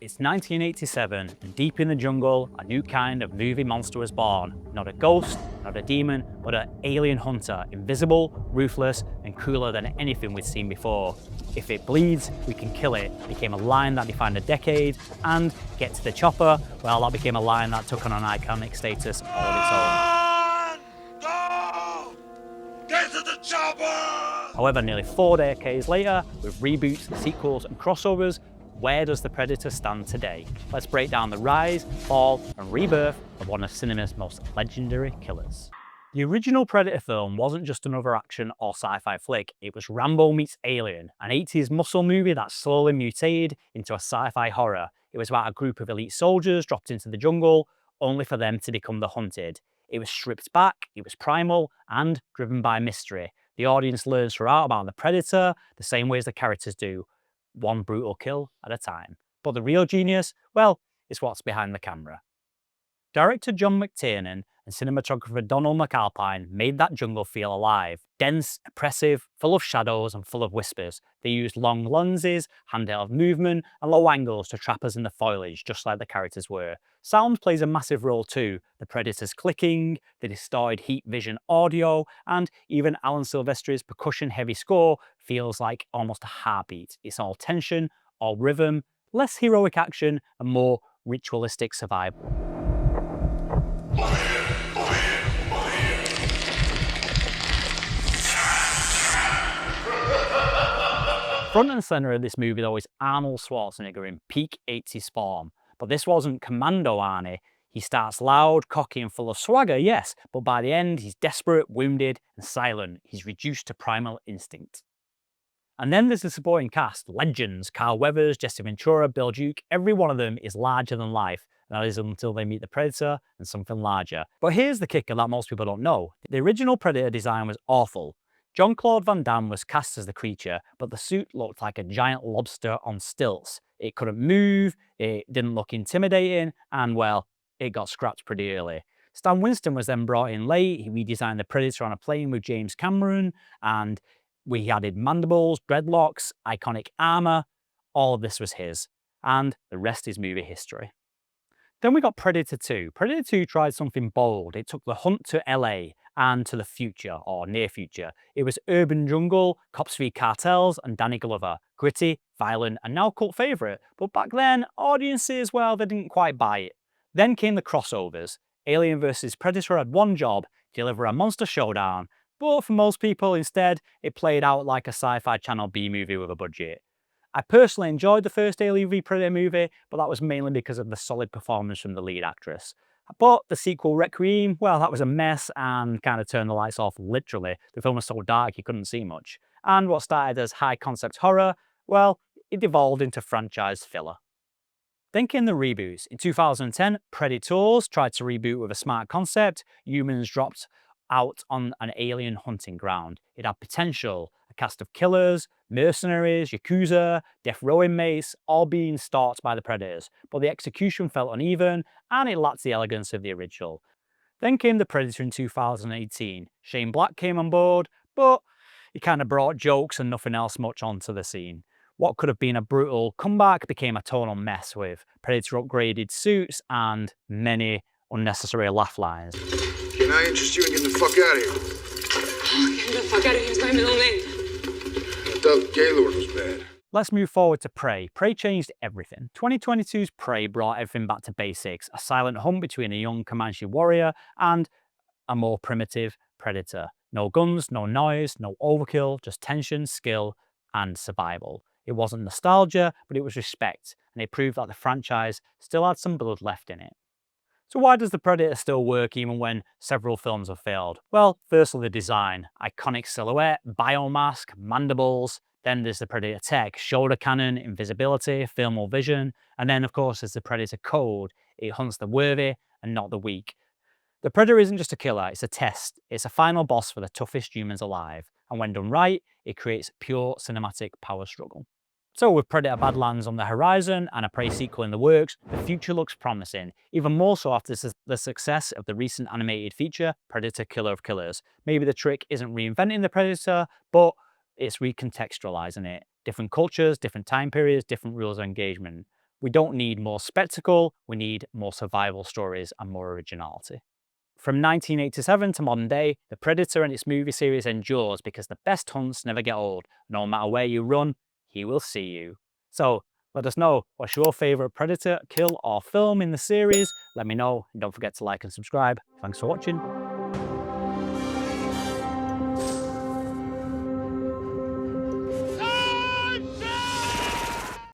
It's 1987, and deep in the jungle, a new kind of movie monster was born. Not a ghost, not a demon, but an alien hunter, invisible, ruthless, and crueler than anything we'd seen before. If it bleeds, we can kill it became a line that defined a decade, and get to the chopper, well, that became a line that took on an iconic status all of its own. Go! Get to the chopper! However, nearly 4 decades later, with reboots, sequels, and crossovers, where does the Predator stand today? Let's break down the rise, fall, and rebirth of one of cinema's most legendary killers. The original Predator film wasn't just another action or sci-fi flick, it was Rambo meets Alien, an 80s muscle movie that slowly mutated into a sci-fi horror. It was about a group of elite soldiers dropped into the jungle, only for them to become the hunted. It was stripped back, it was primal, and driven by mystery. The audience learns throughout about the Predator, the same way as the characters do, one brutal kill at a time. But the real genius, well, is what's behind the camera. Director John McTiernan and cinematographer Donald McAlpine made that jungle feel alive. Dense, oppressive, full of shadows and full of whispers. They used long lenses, handheld movement, and low angles to trap us in the foliage, just like the characters were. Sound plays a massive role too. The Predator's clicking, the distorted heat vision audio, and even Alan Silvestri's percussion-heavy score feels like almost a heartbeat. It's all tension, all rhythm, less heroic action, and more ritualistic survival. Front and center of this movie though is Arnold Schwarzenegger in peak 80s form. But this wasn't Commando Arnie. He starts loud, cocky and full of swagger, yes, but by the end he's desperate, wounded and silent. He's reduced to primal instinct. And then there's the supporting cast, legends, Carl Weathers, Jesse Ventura, Bill Duke, every one of them is larger than life. And that is until they meet the Predator and something larger. But here's the kicker that most people don't know. The original Predator design was awful. Jean-Claude Van Damme was cast as the creature, but the suit looked like a giant lobster on stilts. It couldn't move, it didn't look intimidating, and well, it got scrapped pretty early. Stan Winston was then brought in late. He redesigned the Predator on a plane with James Cameron, and we added mandibles, dreadlocks, iconic armor. All of this was his, and the rest is movie history. Then we got Predator 2. Predator 2 tried something bold. It took the hunt to LA and to the future, or near future. It was urban jungle, cops v cartels, and Danny Glover. Gritty, violent, and now cult favourite. But back then, audiences, well, they didn't quite buy it. Then came the crossovers. Alien vs Predator had one job, deliver a monster showdown. But for most people, instead, it played out like a Sci-Fi Channel B-movie with a budget. I personally enjoyed the first Alien v Predator movie, but that was mainly because of the solid performance from the lead actress. But the sequel, Requiem, well, that was a mess and kind of turned the lights off, literally. The film was so dark you couldn't see much. And what started as high-concept horror, well, it devolved into franchise filler. Then came the reboots. In 2010, Predators tried to reboot with a smart concept. Humans dropped out on an alien hunting ground. It had potential, a cast of killers, mercenaries, yakuza, death row inmates, all being stalked by the predators, but the execution felt uneven and it lacked the elegance of the original. Then came the Predator in 2018. Shane Black came on board, but he kind of brought jokes and nothing else much onto the scene. What could have been a brutal comeback became a tonal mess with Predator upgraded suits and many unnecessary laugh lines. Can I interest you in getting the fuck out of here? Getting the fuck out of here is my middle name. I thought Gaylord was bad. Let's move forward to Prey. Prey changed everything. 2022's Prey brought everything back to basics. A silent hunt between a young Comanche warrior and a more primitive predator. No guns, no noise, no overkill, just tension, skill, and survival. It wasn't nostalgia, but it was respect, and it proved that the franchise still had some blood left in it. So why does the Predator still work even when several films have failed? Well, firstly the design. Iconic silhouette, biomask, mandibles. Then there's the Predator tech, shoulder cannon, invisibility, thermal vision. And then of course there's the Predator code. It hunts the worthy and not the weak. The Predator isn't just a killer, it's a test. It's a final boss for the toughest humans alive. And when done right, it creates pure cinematic power struggle. So with Predator Badlands on the horizon and a Prey sequel in the works, the future looks promising, even more so after the success of the recent animated feature, Predator Killer of Killers. Maybe the trick isn't reinventing the Predator, but it's recontextualizing it. Different cultures, different time periods, different rules of engagement. We don't need more spectacle, we need more survival stories and more originality. From 1987 to modern day, the Predator and its movie series endures because the best hunts never get old. No matter where you run, he will see you. So let us know, what's your favourite Predator kill or film in the series? Let me know, and don't forget to like and subscribe. Thanks for watching.